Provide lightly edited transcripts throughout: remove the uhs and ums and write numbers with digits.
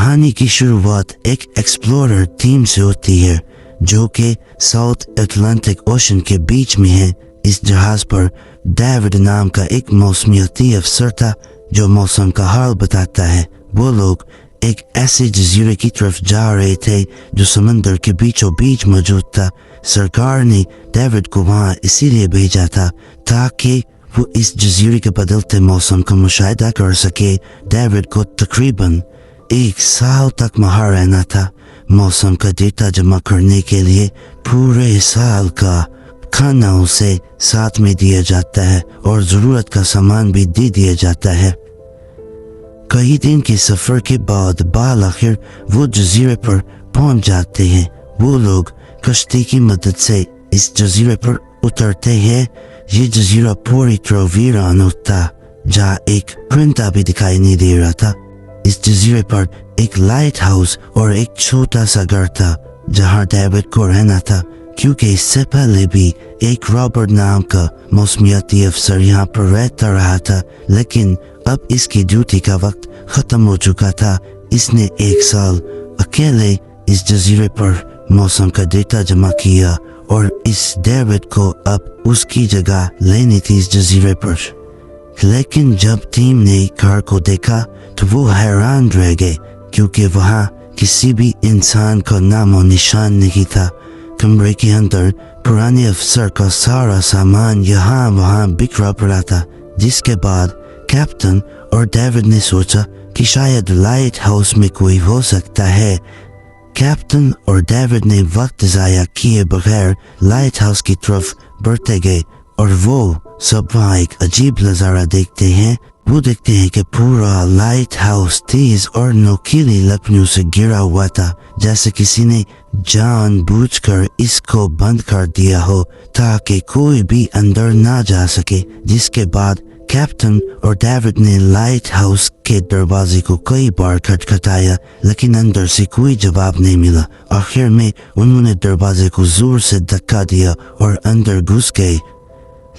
कहानी की शुरुआत एक एक्सप्लोरर टीम से होती है जो कि साउथ अटलांटिक ओशन के बीच में है। इस जहाज पर डेविड नाम का एक मौसमियाती अफसर था जो मौसम का हाल बताता है। वो लोग एक ऐसे जजीरे की तरफ जा रहे थे जो समंदर के बीचों बीच मौजूद था। सरकार ने डेविड को वहां इसीलिए भेजा था ताकि वो इस जजीरे के बदलते मौसम का मुशाहिदा कर सके। डेविड को तकरीबन 1 साल तक वहां रहना था। मौसम का डेटा जमा करने के लिए पूरे साल का खाना उसे साथ में दिया जाता है और जरूरत का सामान भी दे दिया जाता है। कई दिन के सफर के बाद बाल आखिर वो जजीरे पर पहुंच जाते हैं। वो लोग कश्ती की मदद से इस जजीरे पर उतरते हैं। ये जजीरा पूरी तरह वीरान होता जहाँ एक परिंदा भी दिखाई नहीं दे रहा था। इस जजीरे पर एक लाइट हाउस और एक छोटा सा घर था जहाँ डेविड को रहना था, क्योंकि इससे पहले भी एक रॉबर्ट नाम का मौसमियाती अफसर यहाँ पर रहता रहा था, लेकिन अब इसकी ड्यूटी का वक्त खत्म हो चुका था। इसने 1 साल अकेले इस जजीरे पर मौसम का डेटा जमा किया और इस डेविड को अब उसकी जगह लेनी थी इस जजीरे पर। लेकिन जब टीम ने घर को देखा तो वो हैरान रह गए, क्योंकि वहाँ किसी भी इंसान का नामो निशान नहीं था। कमरे के अंदर पुराने अफसर का सारा सामान यहाँ वहाँ बिखरा पड़ा था। जिसके बाद कैप्टन और डेविड ने सोचा कि शायद लाइट हाउस में कोई हो सकता है। कैप्टन और डेविड ने वक्त ज़ाया किए बगैर लाइट हाउस की तरफ बढ़ते गए और वो सब वहाँ एक अजीब नज़ारा देखते हैं। वो देखते हैं कि पूरा लाइट हाउस तेज और नोकीली लकड़ियों से घिरा हुआ था, जैसे किसी ने जानबूझकर इसको बंद कर दिया हो ताकि कोई भी अंदर ना जा सके। जिसके बाद कैप्टन और डेविड ने लाइट हाउस के दरवाजे को कई बार खटखटाया, लेकिन अंदर से कोई जवाब नहीं मिला। आखिर में उन्होंने दरवाजे को जोर से धक्का दिया और अंदर घुस गए।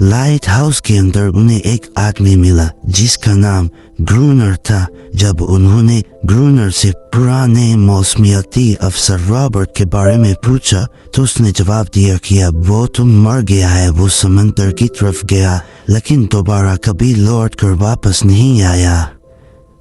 लाइट हाउस के अंदर उन्हें एक आदमी मिला जिसका नाम ग्रूनर था। जब उन्होंने ग्रूनर से पुराने मौसमियाती अफसर रॉबर्ट के बारे में पूछा तो उसने जवाब दिया कि अब वो तो मर गया है। वो समंदर की तरफ गया लेकिन दोबारा कभी लौट कर वापस नहीं आया।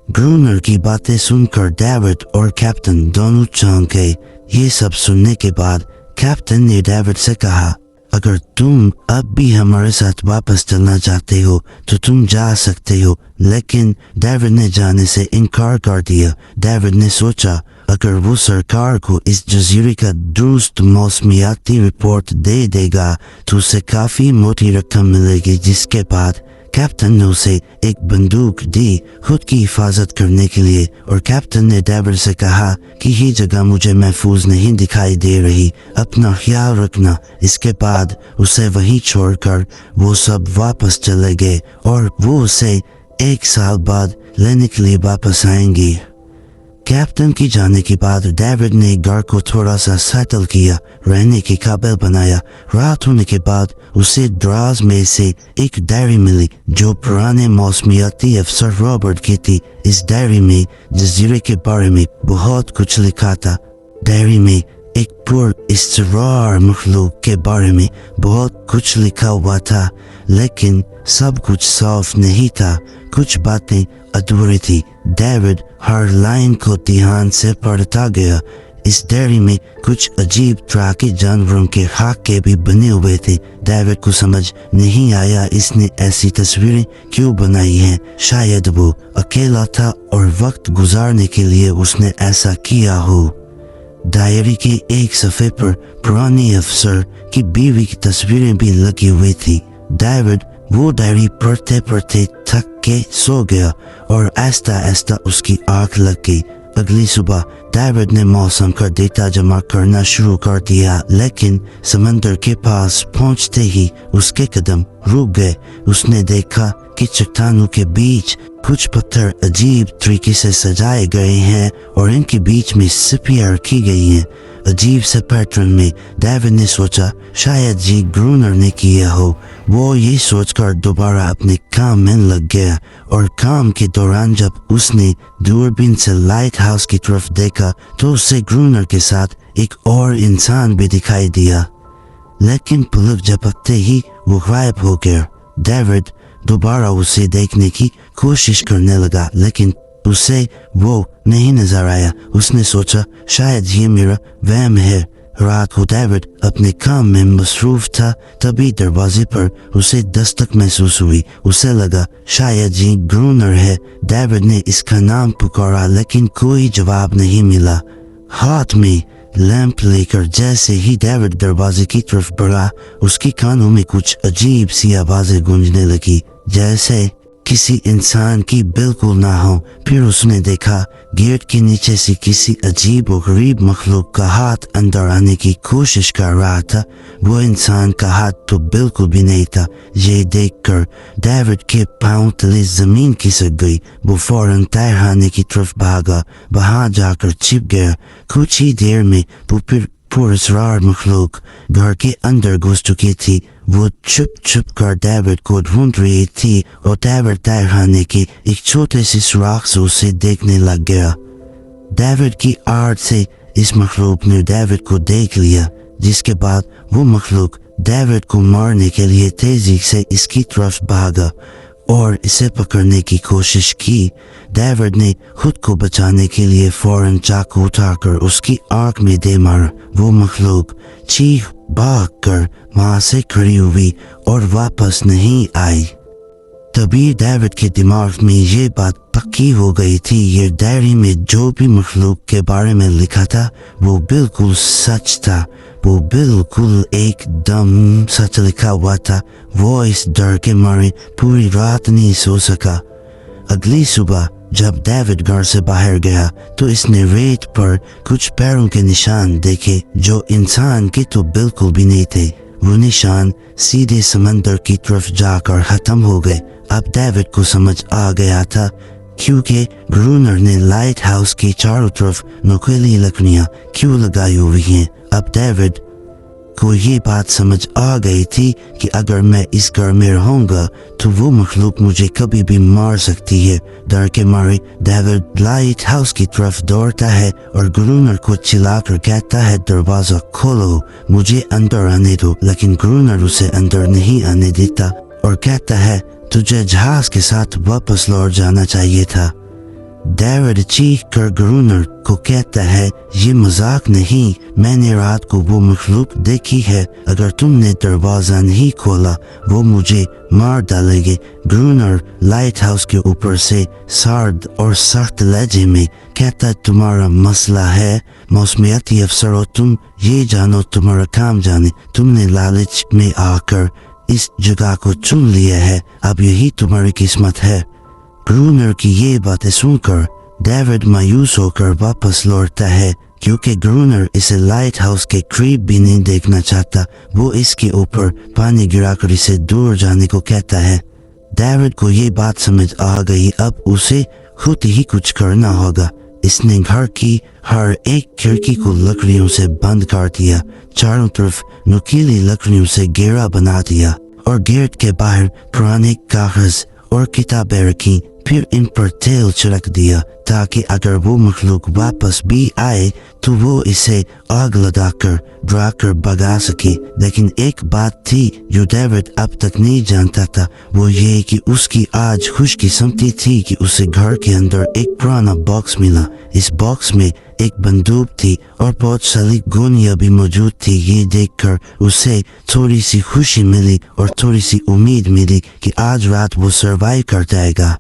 ग्रूनर की बातें सुनकर डेविड और कैप्टन दोनों चौंक गए। ये सब सुनने के बाद कैप्टन ने डेविड से कहा, अगर तुम अब भी हमारे साथ वापस चलना चाहते हो तो तुम जा सकते हो। लेकिन डेविड ने जाने से इनकार कर दिया। डेविड ने सोचा अगर वो सरकार को इस जजीरे का दुरुस्त मौसमियाती रिपोर्ट दे देगा तो उसे काफी मोटी रकम मिलेगी। जिसके बाद कैप्टन ने उसे एक बंदूक दी खुद की हिफाजत करने के लिए, और कैप्टन ने डेविड से कहा कि ये जगह मुझे महफूज नहीं दिखाई दे रही, अपना ख्याल रखना। इसके बाद उसे वहीं छोड़कर वो सब वापस चले गए और वो उसे 1 साल बाद लेने के लिए वापस आएंगे। कैप्टन की जाने के बाद डेविड ने घर को थोड़ा सा सेटल किया, रहने के काबिल बनाया। रात होने के बाद उसे दराज में से एक डायरी मिली जो पुराने मौसमियाती अफसर रॉबर्ट की थी। इस डायरी में जजीरे के बारे में बहुत कुछ लिखा था। डायरी में एक पुरअसरार मखलूक के बारे में बहुत कुछ लिखा हुआ था, लेकिन सब कुछ साफ नहीं था। कुछ बातें अधूरी थी। डेविड हर लाइन को ध्यान से पढ़ता गया। इस डायरी में कुछ अजीब तरह के जानवरों के खाके भी बने हुए थे। डेविड को समझ नहीं आया इसने ऐसी तस्वीरें क्यों बनाई हैं। शायद वो अकेला था और वक्त गुजारने के लिए उसने ऐसा किया हो। डायरी के एक सफ़े पर पुराने अफसर की बीवी की तस्वीरें भी लगी हुई थी। डेविड वो डायरी पढ़ते पढ़ते थक के सो गया और आहिस्ता आहिस्ता उसकी आंख लग गई। अगली सुबह डेविड ने मौसम का डेटा जमा करना शुरू कर दिया, लेकिन समंदर के पास पहुंचते ही उसके कदम रुक गए। उसने देखा कि चट्टानों के बीच कुछ पत्थर अजीब तरीके से सजाए गए हैं और इनके बीच में सिपियां रखी गई हैं। अजीब से पैटर्न में। डेविड ने सोचा शायद ये ग्रूनर ने किया हो। वो ये सोचकर दोबारा अपने काम में लग गया और काम के दौरान जब उसने दूरबीन से लाइट हाउस की तरफ देखा तो उसे ग्रूनर के साथ एक और इंसान भी दिखाई दिया, लेकिन पलक झपकते ही वो गायब हो गया। डेविड दोबारा उसे देखने की कोशिश करने लगा, लेकिन उसे वो नहीं नजर आया। उसने सोचा शायद ये मेरा वहम है। रात को डेविड अपने काम में मसरूफ था, तभी दरवाजे पर उसे दस्तक महसूस हुई। उसे लगा शायद ये ग्रूनर है। डेविड ने इसका नाम पुकारा, लेकिन कोई जवाब नहीं मिला। हाथ में लैंप लेकर जैसे ही डेविड दरवाजे की तरफ बढ़ा, उसके कानों में कुछ अजीब सी आवाजें गूंजने लगी, जैसे किसी इंसान की बिल्कुल ना हो। फिर उसने देखा गेट के नीचे से किसी अजीब और गरीब मखलूक का हाथ अंदर आने की कोशिश कर रहा था। वो इंसान का हाथ तो बिल्कुल भी नहीं था। ये देखकर डेविड के पांव तले जमीन खिसक गई। वो फौरन तैरहाने की तरफ भागा, वहां जाकर छिप गया। कुछ ही देर में वो फिर पुरस्कार मखलूक घर के अंदर घुस चुकी थी। वो छुप छुप कर डेविड को ढूंढ रही थी और डेविड तैरहाने के एक छोटे से सुराख से उसे देखने लग गया। डेविड की आड़ से इस मखलूक ने डेविड को देख लिया, जिसके बाद वो मखलूक डेविड को मारने के लिए तेजी से इसकी तरफ भागा और इसे पकड़ने की कोशिश की। डेविड ने खुद को बचाने के लिए फौरन चाकू उठाकर उसकी आंख में दे मारा। वो मखलूक चीख भाग कर वहां से खड़ी हुई और वापस नहीं आई। तभी डेविड के दिमाग में ये बात पक्की हो गई थी, ये डायरी में जो भी मखलूक के बारे में लिखा था वो बिल्कुल सच था। वो बिल्कुल एकदम सच लिखा हुआ था। वो इस डर के मारे पूरी रात नहीं सो सका। अगली सुबह जब डेविड घर से बाहर गया तो इसने रेत पर कुछ पैरों के निशान देखे जो इंसान के तो बिल्कुल भी नहीं थे। वो निशान सीधे समंदर की तरफ जाकर खत्म हो गए। अब डेविड को समझ आ गया था क्योंकि ग्रूनर ने लाइट हाउस की चारों तरफ नुकीली लकड़ियां क्यों लगाई हुई हैं। अब डेविड को ये बात समझ आ गई थी कि अगर मैं इस घर में रहूंगा तो वो मखलूक मुझे कभी भी मार सकती है। डर के मारे डेविड लाइट हाउस की तरफ दौड़ता है और ग्रूनर को चिल्लाकर कहता है दरवाजा खोलो, मुझे अंदर आने दो। लेकिन ग्रूनर उसे अंदर नहीं आने देता और कहता है तुझे जहाज के साथ वापस लौट जाना चाहिए था। डेविड चीख कर ग्रूनर को कहता है ये मजाक नहीं, मैंने रात को वो मखलूक देखी है। अगर तुमने दरवाजा नहीं खोला वो मुझे मार डालेंगे। ग्रूनर लाइट हाउस के ऊपर से सर्द और सख्त लहजे में कहता तुम्हारा मसला है मौसमियाती अफसर हो तुम, ये जानो तुम्हारा काम जाने। तुमने लालच में आकर इस जगह को चुन लिया है, अब यही तुम्हारी किस्मत है। ग्रूनर की ये बातें सुनकर डेविड मायूस होकर वापस लौटता है क्योंकि ग्रूनर इसे लाइट हाउस के करीब भी नहीं देखना चाहता। वो इसके ऊपर पानी गिराकर इसे दूर जाने को कहता है। डेविड को ये बात समझ आ गई, अब उसे खुद ही कुछ करना होगा। इसने घर की हर एक खिड़की को लकड़ियों से बंद कर दिया, चारों तरफ नुकीली लकड़ियों से घेरा बना दिया और गेट के बाहर पुराने कागज और किताबें रखी। फिर इन पर तेल छिड़क दिया ताकि अगर वो मखलूक वापस भी आए तो वो इसे आग लगाकर डराकर भगा सके। लेकिन एक बात थी जो डेविड अब तक नहीं जानता था, वो ये कि उसकी आज खुशकिस्मती थी कि उसे घर के अंदर एक पुराना बॉक्स मिला। इस बॉक्स में एक बंदूक थी और बहुत सारी गोलियां भी मौजूद थी। ये देखकर उसे थोड़ी सी खुशी मिली और थोड़ी सी उम्मीद मिली कि आज रात वो सर्वाइव कर जाएगा।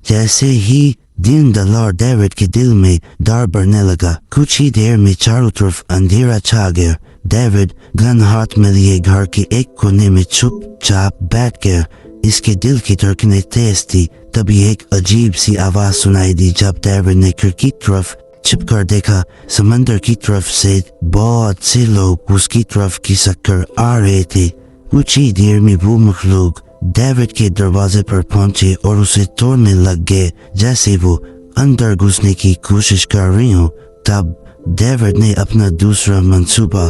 जैसे ही दिन ढला डेविड के दिल में डर बढ़ने लगा। कुछ ही देर में चारों तरफ अंधेरा छा गया। डेविड गन हाथ में लिए घर के एक कोने में चुपचाप बैठ गया। इसके दिल की धड़कनें तेज थी। तभी एक अजीब सी आवाज सुनाई दी। जब डेविड ने खिड़की तरफ छिपकर देखा, समंदर की तरफ से बहुत से लोग उसकी तरफ खिसक कर आ रहे थे। कुछ ही देर में वो मखलूक डेविड के दरवाजे पर पहुंचे और उसे तोड़ने लग गए। जैसे वो अंदर घुसने की कोशिश कर रही हो, तब डेविड ने अपना दूसरा मंसूबा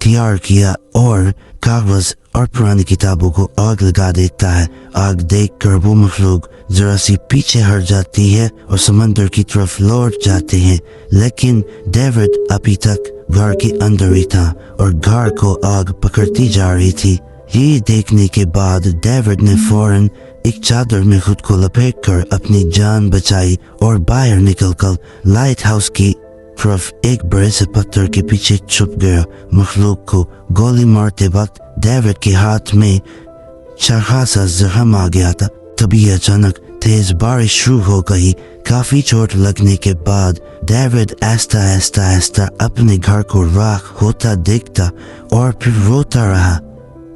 तैयार किया और कागज और पुरानी किताबों को आग लगा देता है। आग देखकर वो मखलूक जरा सी पीछे हट जाती है और समंदर की तरफ लौट जाते हैं, लेकिन डेविड अभी तक घर के अंदर ही था और घर को आग पकड़ती जा रही थी। ये देखने के बाद डेविड ने फौरन एक चादर में खुद को लपेटकर अपनी जान बचाई और बाहर निकलकर लाइट हाउस की तरफ एक बड़े से पत्थर के पीछे छुप गया। मखलूक को गोली मारते वक्त डेविड के हाथ में अच्छा सा जख्म आ गया था। तभी अचानक तेज बारिश शुरू हो गई। काफी चोट लगने के बाद डेविड आहिस्ता आहिस्ता आहिस्ता अपने घर को राख होता देखता और फिर रोता रहा।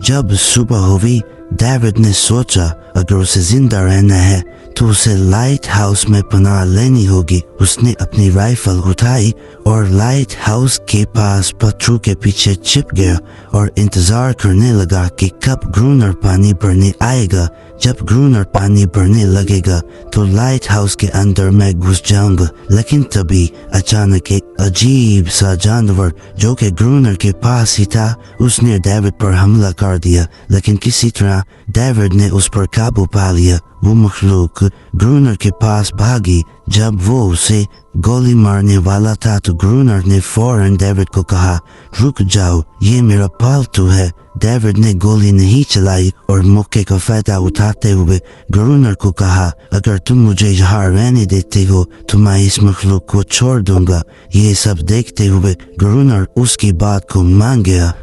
जब सुबह हुई, डेविड ने सोचा अगर उसे जिंदा रहना है तो उसे लाइट हाउस में पनाह लेनी होगी। उसने अपनी राइफल उठाई और लाइट हाउस के पास पत्थरों के पीछे छिप गया और इंतजार करने लगा कि कब ग्रूनर पानी भरने आएगा। जब ग्रूनर पानी भरने लगेगा तो लाइट हाउस के अंदर मैं घुस जाऊंगा। लेकिन तभी अचानक एक अजीब सा जानवर जो कि ग्रूनर के पास ही था, उसने डेविड पर हमला कर दिया, लेकिन किसी तरह डेविड ने उस पर काबू पा लिया। वो मखलूक ग्रूनर के पास भागी। जब वो उसे गोली मारने वाला था तो ग्रूनर ने फौरन डेविड को कहा, रुक जाओ, ये मेरा पालतू है। डेविड ने गोली नहीं चलाई और मौके का फायदा उठाते हुए ग्रूनर को कहा, अगर तुम मुझे यहाँ रहने देते हो तो मैं इस मखलूक को छोड़ दूंगा। ये सब देखते हुए ग्रूनर उसकी बात को मान गया।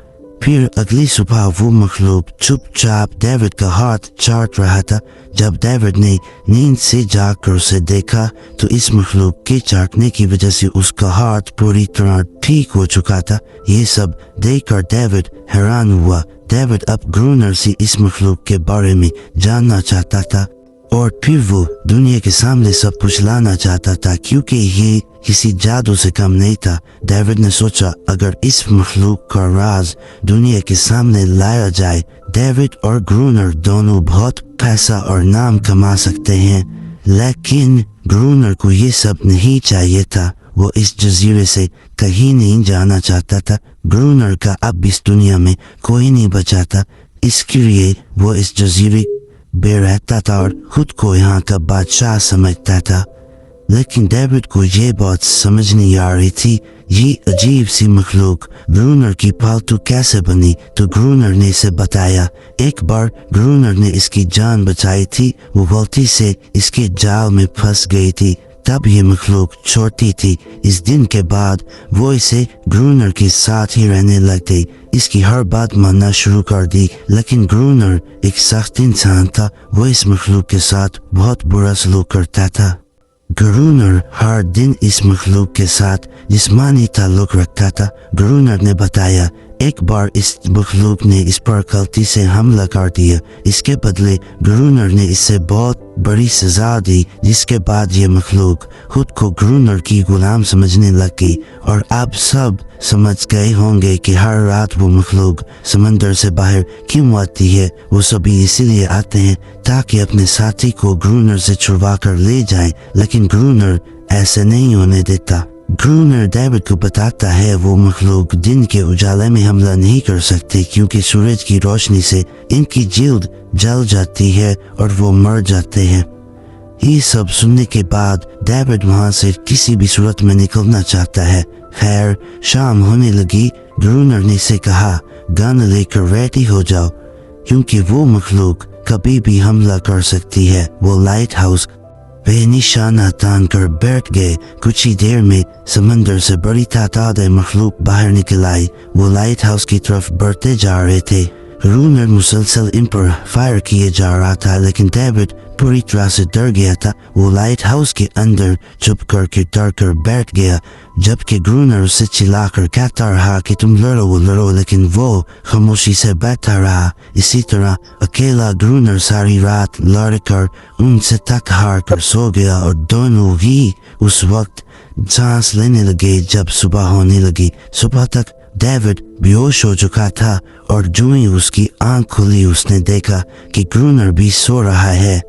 फिर अगली सुबह वो मखलूक चुपचाप डेविड का हाथ चाट रहा था। जब डेविड ने नींद से जागकर उसे देखा तो इस मखलूक के चाटने की वजह से उसका हाथ पूरी तरह ठीक हो चुका था। ये सब देखकर डेविड हैरान हुआ। डेविड अब ग्रूनर से इस मखलूक के बारे में जानना चाहता था और फिर वो दुनिया के सामने सब कुछ लाना चाहता था, क्योंकि ये किसी जादू से कम नहीं था। डेविड ने सोचा अगर इस मखलूक का राज दुनिया के सामने लाया जाए, डेविड और ग्रूनर दोनों बहुत पैसा और नाम कमा सकते हैं। लेकिन ग्रूनर को ये सब नहीं चाहिए था। वो इस जजीरे से कहीं नहीं जाना चाहता था। ग्रूनर का अब इस दुनिया में कोई नहीं बचा था, इसके लिए वो इस जजीरे में रहता था और खुद को यहाँ का बादशाह समझता था। लेकिन डेविड को ये बात समझ नहीं आ रही थी, ये अजीब सी मखलूक ग्रूनर की पालतू कैसे बनी। तो ग्रूनर ने इसे बताया। एक बार ग्रूनर ने इसकी जान बचाई थी। वो गलती से इसके जाल में फंस गई थी, तब ये मखलूक छोटी थी। इस दिन के बाद वो इसे ग्रूनर के साथ ही रहने लग गई। इसकी हर बात मानना शुरू कर दी। लेकिन ग्रूनर एक सख्त इंसान था। वो इस मखलूक के साथ बहुत बुरा सलूक करता था। ग्रूनर हर दिन इस मखलूक के साथ जिस्मानी ताल्लुक रखता था। ग्रूनर ने बताया एक बार इस मखलूक ने इस पर गलती से हमला कर दिया। इसके बदले ग्रूनर ने इससे बहुत बड़ी सजा दी, जिसके बाद ये मखलूक खुद को ग्रूनर की गुलाम समझने लग गई। और अब सब समझ गए होंगे कि हर रात वो मखलूक समंदर से बाहर क्यों आती है। वो सभी इसीलिए आते हैं ताकि अपने साथी को ग्रूनर से छुड़वा कर ले जाएं, लेकिन ग्रूनर ऐसे नहीं होने देता। ग्रूनर डेविड को बताता है वो मखलूक दिन के उजाले में हमला नहीं कर सकते, क्योंकि सूरज की रोशनी से इनकी जिल्द जल जाती है और वो मर जाते हैं। ये सब सुनने के बाद डेविड वहां से किसी भी सूरत में निकलना चाहता है। खैर शाम होने लगी। ग्रूनर ने इसे कहा, गन लेकर रेडी हो जाओ, क्योंकि वो मखलूक कभी भी हमला कर सकती है। वो लाइट हाउस वे निशाना तान कर बैठ गए। कुछ ही देर में समंदर से बड़ी तादाद मखलूक बाहर निकल आई। वो लाइट हाउस की तरफ बढ़ते जा रहे थे। ग्रूनर मुसलसल इन पर फायर किए जा रहा था, लेकिन डेविड पूरी तरह से डर गया था। वो लाइट हाउस के अंदर चुप करके डर कर बैठ गया, जबकि ग्रूनर उसे चिल्लाकर कहता रहा कि तुम लड़ो, लेकिन वो खामोशी से बैठा रहा। इसी तरह अकेला ग्रूनर सारी रात लड़कर उनसे थक हार कर सो गया और दोनों ही उस वक्त सांस लेने लगे जब सुबह होने लगी। सुबह तक डेविड बेहोश हो चुका था और जो ही उसकी आंख खुली उसने देखा कि ग्रूनर भी सो रहा है।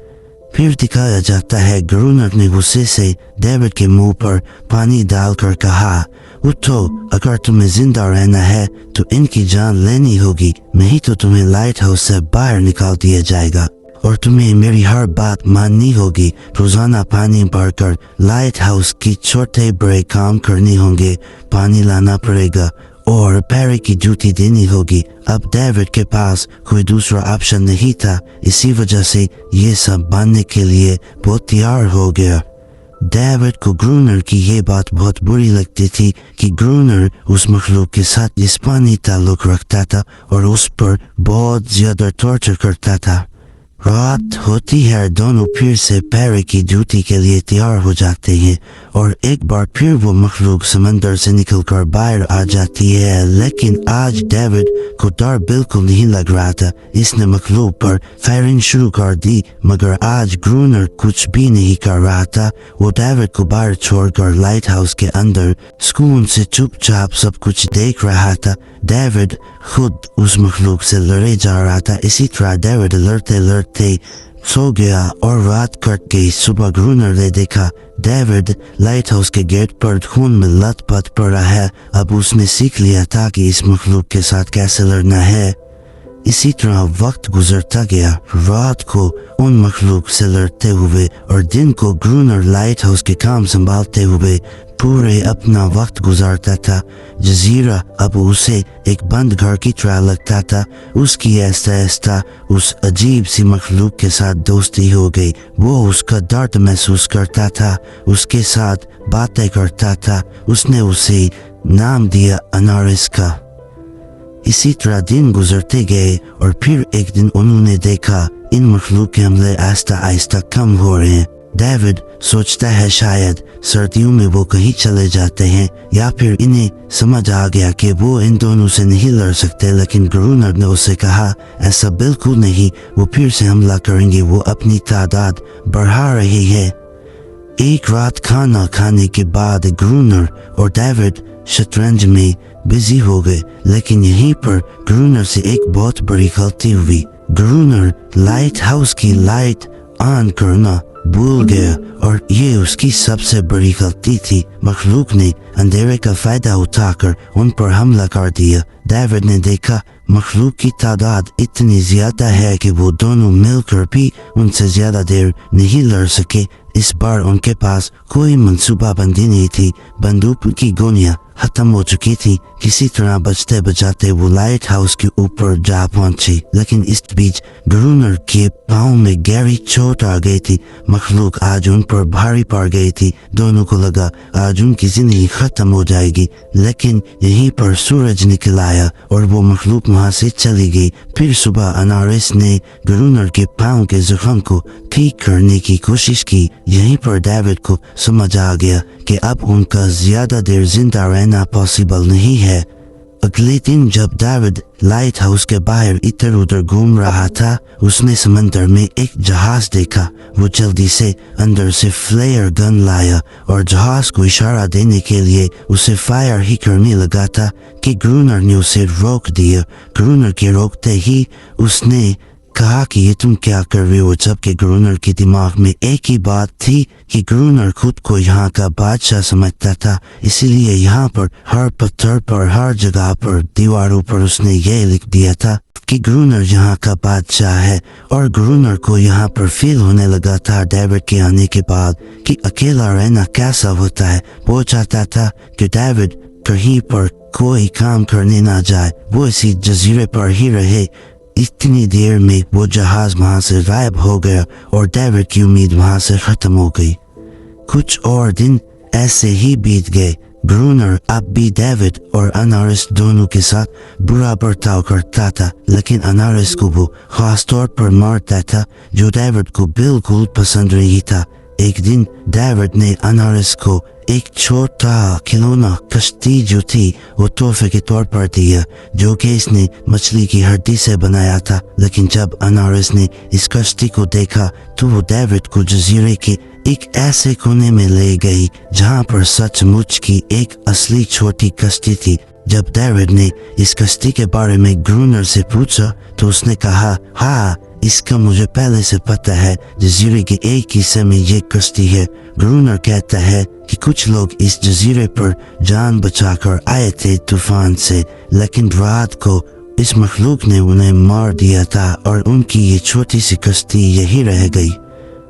फिर दिखाया जाता है ग्रूनर ने गुस्से से डेविड के मुंह पर पानी डालकर कहा, उठो, अगर तुम्हें जिंदा रहना है तो इनकी जान लेनी होगी, नहीं तो तुम्हें लाइट हाउस से बाहर निकाल दिया जाएगा और तुम्हें मेरी हर बात माननी होगी। रोजाना पानी भरकर लाइट हाउस की छोटे बड़े काम करने होंगे, पानी लाना पड़ेगा और पैरे की ड्यूटी देनी होगी। अब डेविड के पास कोई दूसरा ऑप्शन नहीं था, इसी वजह से ये सब मानने के लिए वो तैयार हो गया। डेविड को ग्रूनर की ये बात बहुत बुरी लगती थी कि ग्रूनर उस मखलूक के साथ जिस्मानी ताल्लुक रखता था और उस पर बहुत ज्यादा टॉर्चर करता था। रात होती है, दोनों फिर से पैरे की ड्यूटी के लिए तैयार हो जाते हैं और एक बार फिर वो मखलूक समंदर से निकलकर बाहर आ जाती है। लेकिन आज डेविड को डर बिल्कुल नहीं लग रहा था। इसने मखलूक पर फायरिंग शुरू कर दी, मगर आज ग्रूनर कुछ भी नहीं कर रहा था। वो डेविड को बाहर छोड़कर लाइट हाउस के अंदर सुकून से चुपचाप सब कुछ देख रहा था। डेविड खुद उस मखलूक से लड़े जा रहा था। इसी तरह डेविड लड़ते लड़ते सो गया और रात कट गई। सुबह ग्रूनर ने देखा डेविड लाइट हाउस के गेट पर खून में लथपथ पड़ा है। अब उसने सीख लिया था कि इस मखलूक के साथ कैसे लड़ना है। इसी तरह वक्त गुजरता गया। रात को उन मखलूक से लड़ते हुए और दिन को ग्रूनर लाइट हाउस के काम संभालते हुए पूरे अपना वक्त गुजारता था। जजीरा अब उसे एक बंद घर की तरह लगता था। उसकी ऐसा ऐसा उस अजीब सी मखलूक के साथ दोस्ती हो गई। वो उसका दर्द महसूस करता था, उसके साथ बातें करता था। उसने उसे नाम दिया अनारिस का। इसी तरह दिन गुजरते गए और फिर एक दिन उन्होंने देखा इन मखलूक के हमले आहिस्ता आहिस्ता कम हो रहे हैं। डेविड सोचता है शायद सर्दियों में वो कहीं चले जाते हैं या फिर इन्हें समझ आ गया कि वो इन दोनों से नहीं लड़ सकते। लेकिन ग्रूनर ने उसे कहा ऐसा बिल्कुल नहीं, वो फिर से हमला करेंगे, वो अपनी तादाद बढ़ा रही है। एक रात खाना खाने के बाद ग्रूनर और डेविड शतरंज में बिजी हो गए। लेकिन यहीं पर ग्रूनर से एक बहुत बड़ी गलती हुई। ग्रूनर लाइट हाउस की लाइट ऑन करना भूल गया और ये उसकी सबसे बड़ी गलती थी। मखलूक ने अंधेरे का फायदा उठाकर उन पर हमला कर दिया। डेविड ने देखा मखलूक की तादाद इतनी ज्यादा है कि वो दोनों मिलकर भी उनसे ज्यादा देर नहीं लड़ सके। इस बार उनके पास कोई मंसूबाबंदी नहीं थी। बंदूक की गोलियां खत्म हो चुकी थी। किसी तरह बचते बचाते वो लाइट हाउस के ऊपर जा पहुंची। लेकिन इस बीच ग्रूनर के पाँव में गहरी चोट आ गई थी। मखलूक आज उन पर भारी पड़ गई थी। दोनों को लगा आज उनकी जिंदगी खत्म हो जाएगी। लेकिन यहीं पर सूरज निकल आया और वो मखलूक वहां से चली गई। फिर सुबह अनारिस ने ग्रूनर के पाँव के जख्म को ठीक करने की कोशिश की। यहीं पर डेविड को समझ आ गया कि अब उनका ज्यादा देर जिंदा रहना पॉसिबल नहीं है। अगले दिन जब डेविड लाइट हाउस के बाहर इधर उधर घूम रहा था, उसने समंदर में एक जहाज देखा। वो जल्दी से अंदर से फ्लेयर गन लाया और जहाज को इशारा देने के लिए उसे फायर ही करने लगा था कि ग्रूनर ने उसे रोक दिया। ग्रूनर के रोकते ही उसने कहा कि ये तुम क्या कर रहे हो, जबकि ग्रूनर के दिमाग में एक ही बात थी कि ग्रूनर खुद को यहाँ का बादशाह समझता था। इसीलिए यहाँ पर हर पत्थर पर, हर जगह पर, दीवारों पर उसने ये लिख दिया था कि ग्रूनर यहाँ का बादशाह है। और ग्रूनर को यहाँ पर फील होने लगा था डेविड के आने के बाद कि अकेला रहना कैसा होता है। वो चाहता था कि डेविड कहीं पर कोई काम करने ना जाए, वो इसी जजीरे पर ही रहे। इतनी देर में वो जहाज वहां से गायब हो गया और डेविड की उम्मीद वहां से खत्म हो गई। कुछ और दिन ऐसे ही बीत गए। ग्रूनर अब भी डेविड और अनारिस दोनों के साथ बुरा बर्ताव करता था, लेकिन अनारिस को वो खास तौर पर मारता था, जो डेविड को बिल्कुल पसंद नहीं था। एक दिन डेविड ने अनारिस को एक छोटा खिलौना कश्ती जो थी वो तोहफे के तौर पर दिया, जो कि इसने मछली की हड्डी से बनाया था। लेकिन जब अनारिस ने इस कश्ती को देखा तो वो डेविड को जजीरे के एक ऐसे कोने में ले गई जहां पर सचमुच की एक असली छोटी कश्ती थी। जब डेविड ने इस कश्ती के बारे में ग्रूनर से पूछा तो उसने कहा, हाँ, इसका मुझे पहले से पता है, जजीरे के एक हिस्से में ये कश्ती है। ग्रूनर कहता है कि कुछ लोग इस जजीरे पर जान बचाकर आए थे तूफान से, लेकिन रात को इस मखलूक ने उन्हें मार दिया था और उनकी ये छोटी सी कश्ती यही रह गई।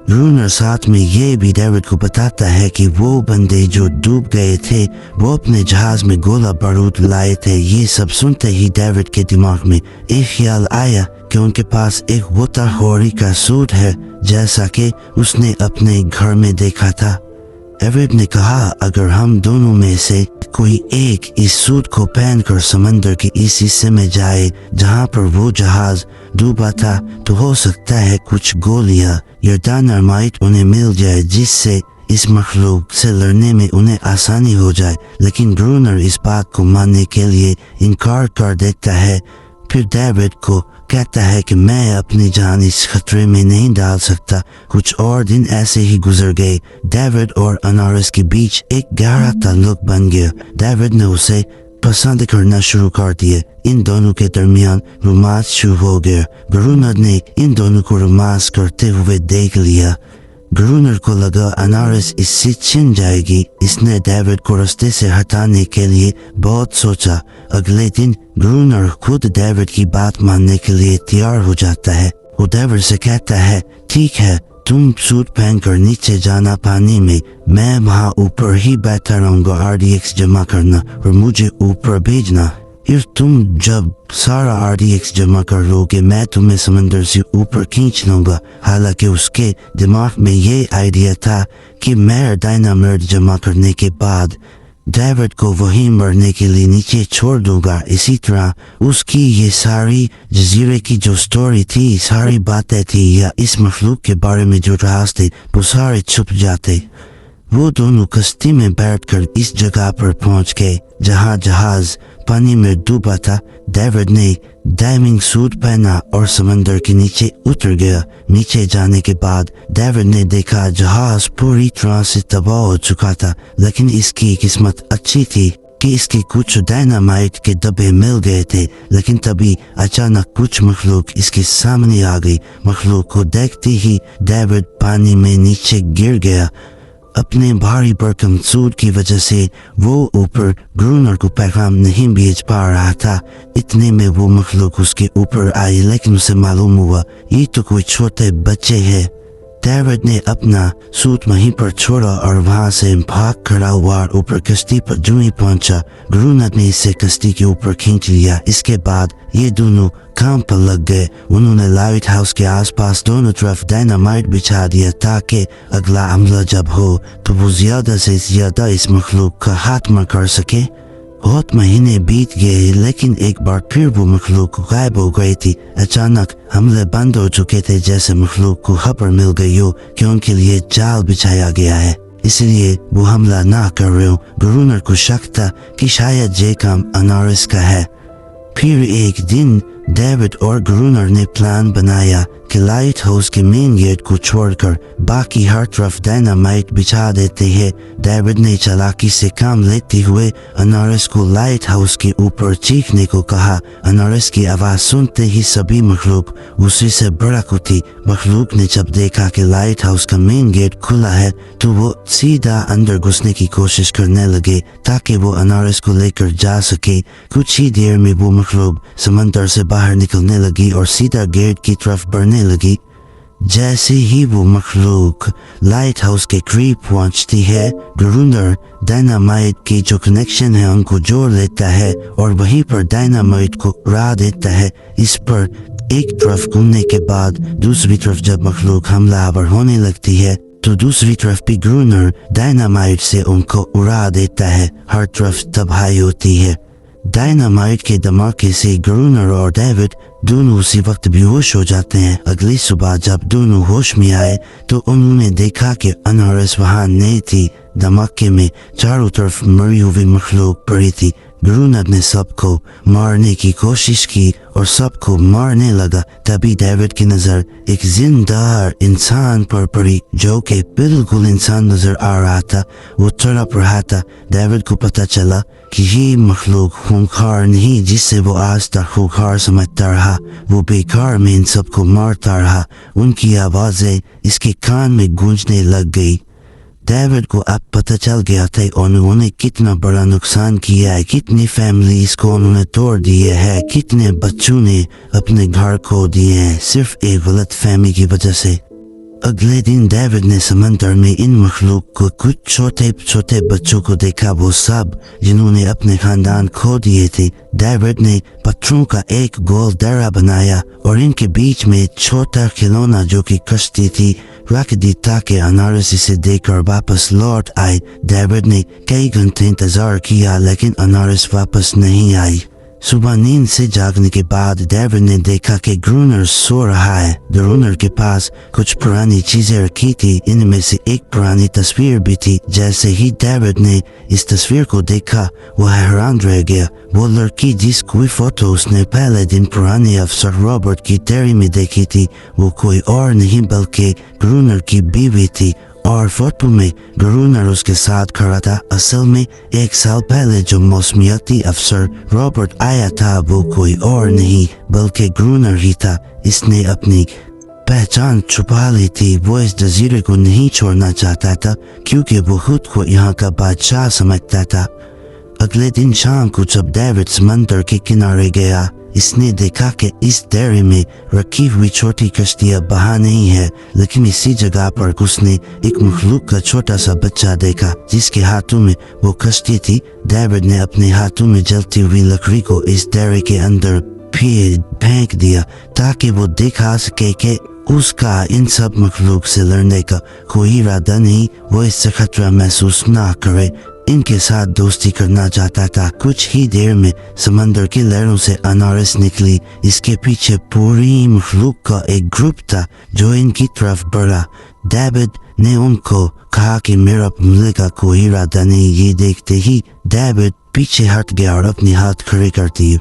ग्रूनर साथ में ये भी डेविड को बताता है कि वो बंदे जो डूब गए थे वो अपने जहाज में गोला बारूद लाए थे। ये सब सुनते ही डेविड के दिमाग में एक ख्याल आया कि उनके पास एक गोताखोरी का सूट है, जैसा कि उसने अपने घर में देखा था। डेविड ने कहा, अगर हम दोनों में से कोई एक इस सूट को पहनकर समंदर के इस हिस्से में जाए जहां पर वो जहाज डूबा था, तो हो सकता है कुछ गोलियां या डायनामाइट उन्हें मिल जाए, जिससे इस मखलूक से लड़ने में उन्हें आसानी हो जाए। लेकिन ग्रूनर इस बात को मानने के लिए इनकार कर देता है। फिर डेविड को कहता है कि मैं अपनी जान इस खतरे में नहीं डाल सकता। कुछ और दिन ऐसे ही गुजर गए। डेविड और अनारस के बीच एक गहरा ताल्लुक बन गया। डेविड ने उसे पसंद करना शुरू कर दिया। इन दोनों के दरमियान रोमांस शुरू हो गया। ग्रूनर ने इन दोनों को रोमांस करते हुए देख लिया। ग्रूनर को लगा अनारस इससे छिन जाएगी। इसने डेविड को रास्ते से हटाने के लिए बहुत सोचा। अगले दिन ग्रूनर खुद डेविड की बात मानने के लिए तैयार हो जाता है। वो डेविड से कहता है, ठीक है, तुम सूट पहनकर नीचे जाना पानी में, मैं वहाँ ऊपर ही बैठा रहूंगा। RDX जमा करना और मुझे ऊपर भेजना। फिर तुम जब सारा RDX जमा कर लोगे, मैं तुम्हें समंदर से ऊपर खींच लूंगा। हालांकि उसके दिमाग में ये आइडिया था कि मैं डायनामाइट जमा करने के बाद डेविड को वहीं मरने के लिए नीचे छोड़ दूंगा। इसी तरह उसकी ये सारी जजीरे की जो स्टोरी थी, सारी बातें थी या इस मखलूक के बारे में जो राज थे, वो सारे छुप जाते। वो दोनों कश्ती में बैठकर इस जगह पर पहुंच गए जहां जहाज पानी में डूबा था। डेविड ने डाइविंग सूट पहना और समंदर के नीचे उतर गया। नीचे जाने के बाद डेविड ने देखा जहाज पूरी तरह से तबाह हो चुका था, लेकिन इसकी किस्मत अच्छी थी कि इसके कुछ डायनामाइट के डब्बे मिल गए थे। लेकिन तभी अचानक कुछ मखलूक इसके सामने आ गई। मखलूक को देखते ही डेविड पानी में नीचे गिर गया। अपने भारी भरकम सूट की वजह से वो ऊपर ग्रूनर को पैगाम नहीं भेज पा रहा था। इतने में वो मखलूक उसके ऊपर आई, लेकिन उसे मालूम हुआ ये तो कोई छोटे बच्चे हैं। डेविड ने अपना सूट वहीं पर छोड़ा और वहां से भाग खड़ा हुआ ऊपर कश्ती पर जो ही पहुंचा, ग्रूनर ने इसे कश्ती के ऊपर खींच लिया। इसके बाद ये दोनों काम पर लग गए। उन्होंने लाइट हाउस के आसपास दोनों तरफ डायनामाइट बिछा दिया ताकि अगला हमला जब हो तो वो ज्यादा से ज्यादा इस मखलूक का खात्मा कर सके। बहुत महीने बीत गए, लेकिन एक बार फिर वो मखलूक गायब हो गई थी। अचानक हमले बंद हो चुके थे, जैसे मखलूक को खबर मिल गई हो कि उनके लिए जाल बिछाया गया है, इसलिए वो हमला ना कर रहे हो। ग्रूनर को शक था कि शायद ये काम अनारस का है। फिर एक दिन डेविड और ग्रूनर ने प्लान बनाया कि लाइट हाउस के मेन गेट को छोड़कर बाकी हर तरफ डायनामाइट बिछा देते हैं। डेविड ने चालाकी से काम लेते हुए अनारस को लाइट हाउस के ऊपर चीखने को कहा। अनारस की आवाज सुनते ही सभी मखलूक उसी से भड़क उठी। मखलूक ने जब देखा कि लाइट हाउस का मेन गेट खुला है तो वो सीधा अंदर घुसने की कोशिश करने लगे ताकि वो अनारस को लेकर जा सके। कुछ ही देर में वो मखलूक समंदर से बाहर निकलने लगी और सीधा गेट की तरफ बढ़ने लगी। जैसे ही वो मखलूक लाइट हाउस के करीब पहुंचती है, ग्रूनर डायनामाइट की जो कनेक्शन है उनको जोड़ लेता है और वहीं पर डायनामाइट को उड़ा देता है। इस पर एक तरफ घूमने के बाद दूसरी तरफ जब मखलूक हमलावर होने लगती है तो दूसरी तरफ भी ग्रूनर डायनामाइट से उनको उड़ा देता है। हर तरफ तबाही होती है। डायनामाइट के धमाके से ग्रूनर और डेविड दोनों उसी वक्त बेहोश हो जाते हैं। अगली सुबह जब दोनों होश में आए तो उन्होंने देखा कि अनारस वहां नहीं थी। धमाके में चारों तरफ मरी हुई मखलूक पड़ी थी। ग्रूनर ने सबको मारने की कोशिश की और सबको मारने लगा। तभी डेविड की नजर एक जिंदा इंसान पर पड़ी जो कि बिल्कुल इंसान नजर आ रहा था। वो तड़प रहा था। डेविड को पता चला कि ये मखलूक खूंखार नहीं जिससे वो आज तक खूंखार समझता रहा। वो बेकार में इन सबको मारता रहा। उनकी आवाजें इसके कान में गूंजने लग गई। डेविड को अब पता चल गया था उन्होंने कितना बड़ा नुकसान किया है, कितनी फैमिलीज को उन्होंने तोड़ दिए है, कितने बच्चों ने अपने घर खो दिए हैं सिर्फ एक गलत फहमी की वजह से। अगले दिन डेविड ने समंदर में इन मखलूक को कुछ छोटे छोटे बच्चों को देखा, वो सब जिन्होंने अपने खानदान खो दिए थे। डेविड ने पत्थरों का एक गोल दर्रा बनाया और इनके बीच में छोटा खिलौना जो कि कश्ती थी रख दी ताकि अनारस इसे देखकर वापस लौट आए। डेविड ने कई घंटे इंतजार किया लेकिन अनारस वापस नहीं आई। सुबह नींद से जागने के बाद डेविड ने देखा कि ग्रूनर सो रहा है। ग्रूनर के पास कुछ पुरानी चीजें रखी थी, इनमें से एक पुरानी तस्वीर भी थी। जैसे ही डेविड ने इस तस्वीर को देखा वो हैरान रह गया। वो लड़की जिसकी फोटो उसने पहले दिन पुराने अफसर रॉबर्ट की डायरी में देखी थी वो कोई और नहीं बल्कि ग्रूनर की बीवी थी और फोटो में ग्रूनर उसके साथ खड़ा था। असल में एक साल पहले जो मौसमियाती अफसर रॉबर्ट आया था वो कोई और नहीं बल्कि ग्रूनर ही था। इसने अपनी पहचान छुपा ली थी। वो इस जजीरे को नहीं छोड़ना चाहता था क्योंकि वो खुद को यहाँ का बादशाह समझता था। अगले दिन शाम को जब डेविड समंदर के किनारे गया इसने देखा कि इस डायरी में रखी हुई छोटी कश्तियां बहा नहीं है, लेकिन इसी जगह पर उसने एक मखलूक का छोटा सा बच्चा देखा जिसके हाथों में वो कश्ती थी। डेविड ने अपने हाथों में जलती हुई लकड़ी को इस डायरी के अंदर फेंक दिया ताकि वो दिखा सके कि उसका इन सब मखलूक से लड़ने का कोई इरादा नहीं, वो इससे खतरा महसूस ना करे, इनके साथ दोस्ती करना चाहता था। कुछ ही देर में समंदर की लहरों से अनारस निकली। इसके पीछे पूरी मखलूक का एक ग्रुप था जो इनकी तरफ बढ़ा। डेविड ने उनको कहा कि मेरा हमले का कोई इरादा नहीं। ये देखते ही डेविड पीछे हट गया और अपने हाथ खड़े कर दिए।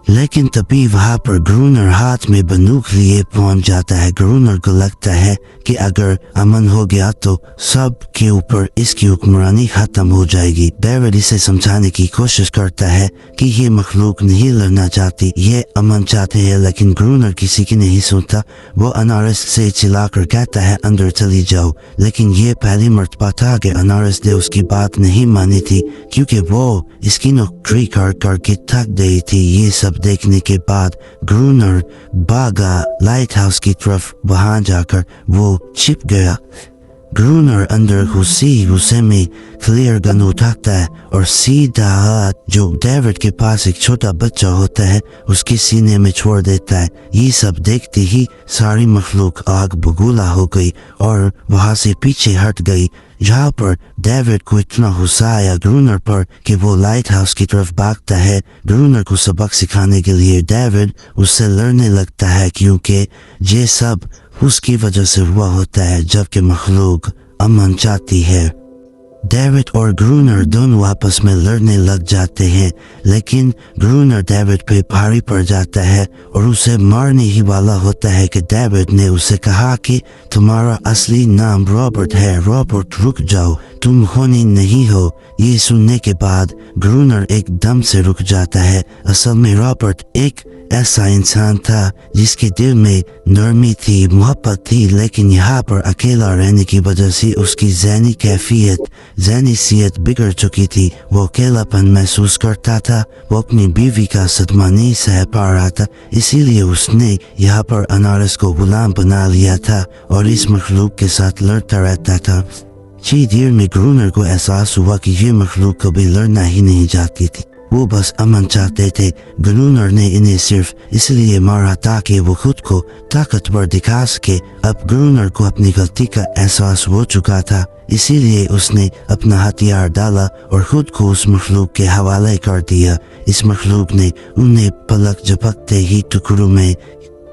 लेकिन तभी वहां पर ग्रूनर हाथ में बंदूक लिए पहुंच जाता है। ग्रूनर को लगता है कि अगर अमन हो गया तो सब के ऊपर इसकी हुक्मरानी खत्म हो जाएगी। डेविड इसे समझाने की कोशिश करता है कि ये मखलूक नहीं लड़ना चाहती, ये अमन चाहते हैं, लेकिन ग्रूनर किसी की नहीं सुनता। वो अनारस से चिल्लाकर कहता है अंदर चली जाओ, लेकिन ये पहली मर्तबा था कि अनारस ने उसकी बात नहीं मानी थी क्योंकि वो इसकी नौकरी करके थक गई थी। ये सब देखने के बाद ग्रूनर भागा लाइट हाउस की तरफ। वहां जाकर वो छिप गया। ग्रूनर अंदर गुस्से में क्लियर गन उठाता है और सीधा हाथ जो डेविड के पास एक छोटा बच्चा होता है उसके सीने में छोड़ देता है। ये सब देखते ही सारी मखलूक आग बबूला हो गई और वहां से पीछे हट गई। जहाँ पर डेविड को इतना गुस्सा आया ग्रूनर पर कि वो लाइट हाउस की तरफ भागता है। ग्रूनर को सबक सिखाने के लिए डेविड उससे लड़ने लगता है क्योंकि ये सब उसकी वजह से हुआ होता है जबकि मखलूक अमन चाहती है। डेविड और ग्रूनर दोनों आपस में लड़ने लग जाते हैं, लेकिन ग्रूनर डेविड पे भारी पड़ जाता है और उसे मारने ही वाला होता है कि डेविड ने उसे कहा कि तुम्हारा असली नाम रॉबर्ट है। रॉबर्ट रुक जाओ, तुम खूनी नहीं हो। ये सुनने के बाद ग्रूनर एकदम से रुक जाता है। असल में रॉबर्ट एक ऐसा इंसान था जिसके दिल में नरमी थी, मोहब्बत थी, लेकिन यहाँ पर अकेला रहने की वजह से उसकी ज़हनी सेहत बिगड़ चुकी थी। वो अकेलापन महसूस करता था। वो अपनी बीवी का सदमा नहीं सह पा रहा था, इसीलिए उसने यहाँ पर अनारस को गुलाम बना लिया था और इस मखलूक के साथ लड़ता रहता था। कुछ देर में ग्रूनर को एहसास हुआ कि ये मखलूक कभी लड़ना ही नहीं चाहती थी, वो बस अमन चाहते थे। ग्रूनर ने इन्हें सिर्फ इसलिए मारा ताकि वो खुद को ताकतवर दिखा सके। अब ग्रूनर को अपनी गलती का एहसास हो चुका था, इसीलिए उसने अपना हथियार डाला और खुद को उस मखलूक के हवाले कर दिया। इस मखलूक ने उन्हें पलक झपकते ही टुकड़ों में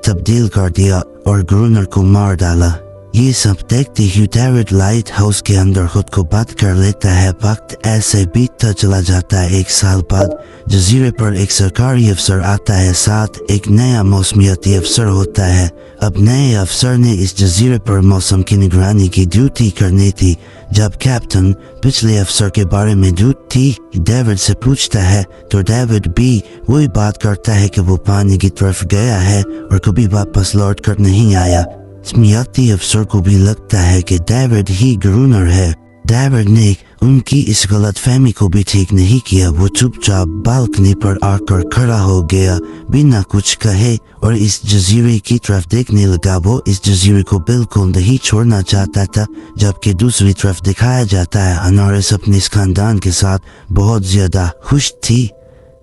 तब्दील कर दिया और ग्रूनर को मार डाला। یہ سب دیکھتے ہی ڈیوڈ لائٹ ہاؤس کے اندر خود کو بند کر لیتا ہے. وقت ایسے بیتتا چلا جاتا ہے. 1 سال بعد جزیرے پر ایک سرکاری افسر آتا ہے. ساتھ ایک نیا موسمیاتی افسر ہوتا ہے. اب نئے افسر نے اس جزیرے پر موسم کی نگرانی کی ڈیوٹی کرنی تھی. جب کیپٹن پچھلے افسر کے بارے میں ڈیوٹی ڈیوڈ سے پوچھتا ہے تو ڈیوڈ بھی وہی بات کرتا ہے کہ وہ پانی کی طرف گیا ہے اور کبھی واپس لوٹ کر نہیں آیا. موسمیاتی افسر کو بھی لگتا ہے کہ ڈیوڈ ہی گرونر ہے. ڈیوڈ نے ان کی اس غلط فہمی کو بھی ٹھیک نہیں کیا. وہ چپ چاپ بالکنی پر آ کر کھڑا ہو گیا بنا کچھ کہے اور اس جزیرے کی طرف دیکھنے لگا. وہ اس جزیرے کو بالکل نہیں چھوڑنا چاہتا تھا. جبکہ دوسری طرف دکھایا جاتا ہے انارس اپنے اس خاندان کے ساتھ بہت زیادہ خوش تھی.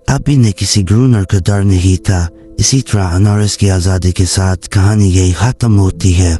اب انہیں کسی گرونر کا ڈر نہیں تھا. اسی طرح انارس کی آزادی کے ساتھ کہانی یہی ختم ہوتی ہے.